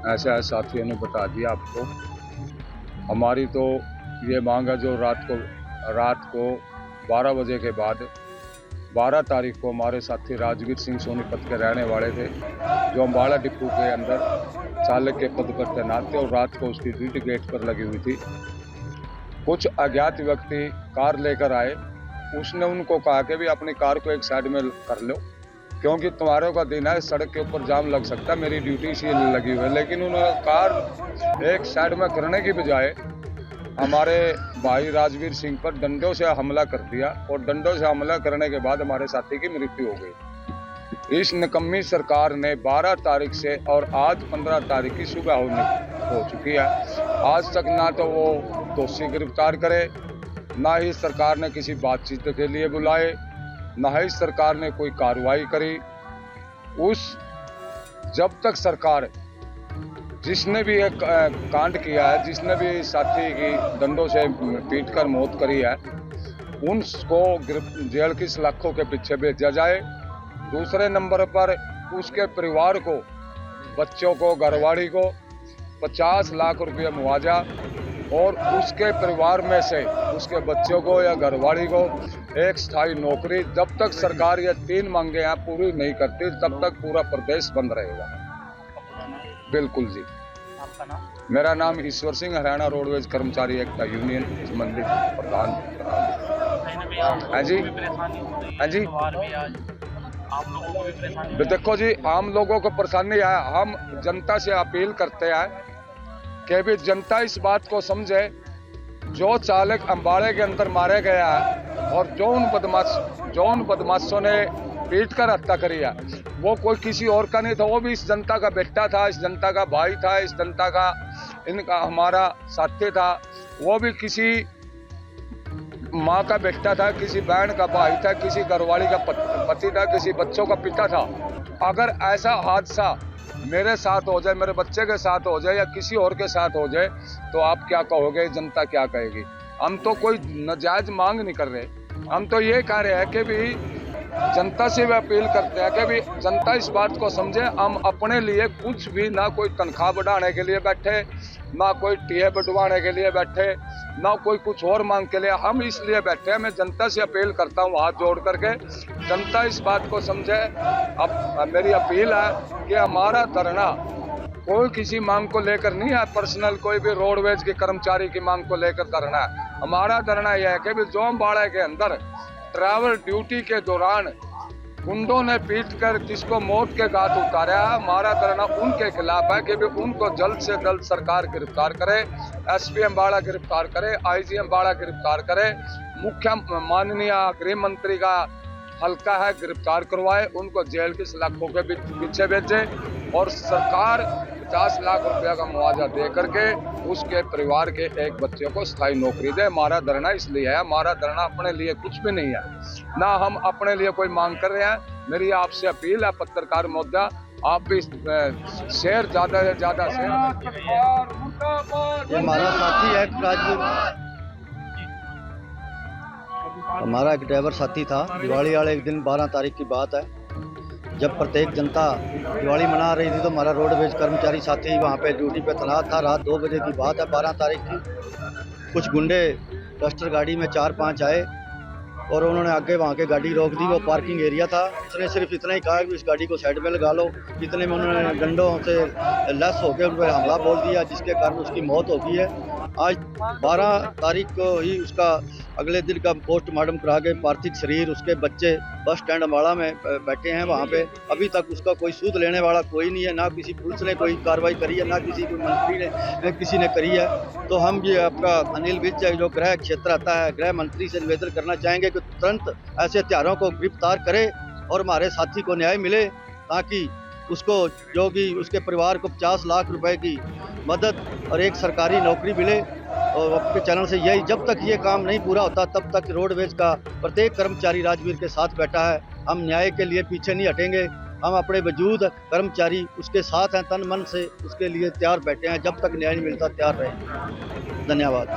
ऐसा साथियों ने बता दिया आपको। हमारी तो ये मांग है, जो रात को 12 बजे के बाद 12 तारीख को हमारे साथी राजवीर सिंह सोनीपत के रहने वाले थे, जो अम्बाला डिपो के अंदर चालक के पद पर तैनात थे और रात को उसकी ड्यूटी गेट पर लगी हुई थी। कुछ अज्ञात व्यक्ति कार लेकर आए। उसने उनको कहा कि भी अपनी कार को एक साइड में कर लो, क्योंकि तुम्हारे का दिन है, सड़क के ऊपर जाम लग सकता है, मेरी ड्यूटी इसीलिए लगी हुई है। लेकिन उन्होंने कार एक साइड में करने की बजाय हमारे भाई राजवीर सिंह पर डंडों से हमला कर दिया और डंडों से हमला करने के बाद हमारे साथी की मृत्यु हो गई। इस निकम्मी सरकार ने 12 तारीख से और आज 15 तारीख की सुबह हो चुकी है, आज तक ना तो वो दोषी गिरफ्तार करे, ना ही सरकार ने किसी बातचीत के लिए बुलाए, ना ही सरकार ने कोई कार्रवाई करी। जब तक सरकार जिसने भी एक कांड किया है, जिसने भी साथी की डंडों से पीटकर मौत करी है, उनको जेल की सलाखों के पीछे भेजा जाए। दूसरे नंबर पर उसके परिवार को, बच्चों को, घरवाली को 50 लाख रुपये मुआवजा और उसके परिवार में से उसके बच्चों को या घरवाली को एक स्थायी नौकरी। जब तक सरकार ये 3 मांगे हैं पूरी नहीं करती, तब तक पूरा प्रदेश बंद रहेगा। बिल्कुल जी। आपका नाम? मेरा नाम ईश्वर सिंह, हरियाणा रोडवेज कर्मचारी एकता यूनियन संबंधित प्रधान। हाँ जी, हाँ जी। देखो जी, आम लोगों को परेशानी है। हम जनता से अपील करते हैं कि भी जनता इस बात को समझे, जो चालक अम्बाड़े के अंदर मारे गया है और जो उन बदमाशों ने पीट कर हत्या करी है, वो कोई किसी और का नहीं था, वो भी इस जनता का बेटा था, इस जनता का भाई था, इस जनता का इनका हमारा साथी था। वो भी किसी माँ का बेटा था, किसी बहन का भाई था, किसी घरवाली का पति था, किसी बच्चों का पिता था। अगर ऐसा हादसा मेरे साथ हो जाए, मेरे बच्चे के साथ हो जाए या किसी और के साथ हो जाए, तो आप क्या कहोगे, जनता क्या कहेगी? हम तो कोई नाजायज मांग नहीं कर रहे, हम तो ये कह रहे हैं कि भी जनता से भी अपील करते हैं कि भी जनता इस बात को समझे। हम अपने लिए कुछ भी, ना कोई तनख्वाह बढ़ाने के लिए बैठे, ना कोई टीए बढ़वाने के लिए बैठे, ना कोई कुछ और मांग के लिए, हम इसलिए बैठे हैं। मैं जनता से अपील करता हूँ हाथ जोड़ करके, जनता इस बात को समझे। अब मेरी अपील है कि हमारा धरना कोई किसी मांग को लेकर नहीं है, पर्सनल कोई भी रोडवेज के कर्मचारी की मांग को लेकर धरना है। हमारा धरना यह है कि भी जो अम्बाड़ा के अंदर ट्रैवल ड्यूटी के दौरान गुंडों ने पीटकर जिसको मौत के घाट उतारा है, हमारा धरना उनके खिलाफ है कि भी उनको जल्द से जल्द सरकार गिरफ्तार करे, एसपी अम्बाड़ा गिरफ्तार करे, आईजी अम्बाड़ा गिरफ्तार करे, मुख्य माननीय गृह मंत्री का हल्का है गिरफ्तार करवाए, उनको जेल की सलाखों के पीछे भेजे और सरकार 50 लाख रुपया का मुआवजा दे करके उसके परिवार के एक बच्चे को स्थायी नौकरी दे। हमारा धरना इसलिए है, हमारा धरना अपने लिए कुछ भी नहीं है, ना हम अपने लिए कोई मांग कर रहे हैं। मेरी आपसे अपील है पत्रकार महोदय, आप भी शेयर ज्यादा से ज्यादा शेयर। हमारा साथी है राजवीर, हमारा एक ड्राइवर साथी था। दिवाली वाले एक दिन 12 तारीख की बात है, जब प्रत्येक जनता दिवाली मना रही थी, तो हमारा रोडवेज कर्मचारी साथी वहाँ पे ड्यूटी पे तैनात था। रात 2 बजे की बात है, 12 तारीख की। कुछ गुंडे डस्टर गाड़ी में 4-5 आए और उन्होंने आगे वहाँ के गाड़ी रोक दी। वो पार्किंग एरिया था, उसने सिर्फ इतना ही कहा कि इस गाड़ी को साइड में लगा लो। इतने में उन्होंने डंडों से लैस होकर उन पर हमला बोल दिया, जिसके कारण उसकी मौत हो गई है। आज 12 तारीख को ही उसका अगले दिन का पोस्टमार्टम करा के पार्थिव शरीर, उसके बच्चे बस स्टैंड अम्बाड़ा में बैठे हैं वहाँ पे। अभी तक उसका कोई सूद लेने वाला कोई नहीं है, ना किसी पुलिस ने कोई कार्रवाई करी है, ना किसी कोई मंत्री ने किसी ने करी है। तो हम ये आपका अनिल विज जो गृह क्षेत्र आता है, गृह मंत्री से निवेदन करना चाहेंगे कि तुरंत ऐसे हत्यारों को गिरफ्तार करे और हमारे साथी को न्याय मिले, ताकि उसको जो कि उसके परिवार को 50 लाख रुपए की मदद और एक सरकारी नौकरी मिले। और आपके चैनल से यही, जब तक ये काम नहीं पूरा होता तब तक रोडवेज का प्रत्येक कर्मचारी राजवीर के साथ बैठा है। हम न्याय के लिए पीछे नहीं हटेंगे, हम अपने वजूद कर्मचारी उसके साथ हैं, तन मन से उसके लिए तैयार बैठे हैं। जब तक न्याय नहीं मिलता तैयार रहें। धन्यवाद।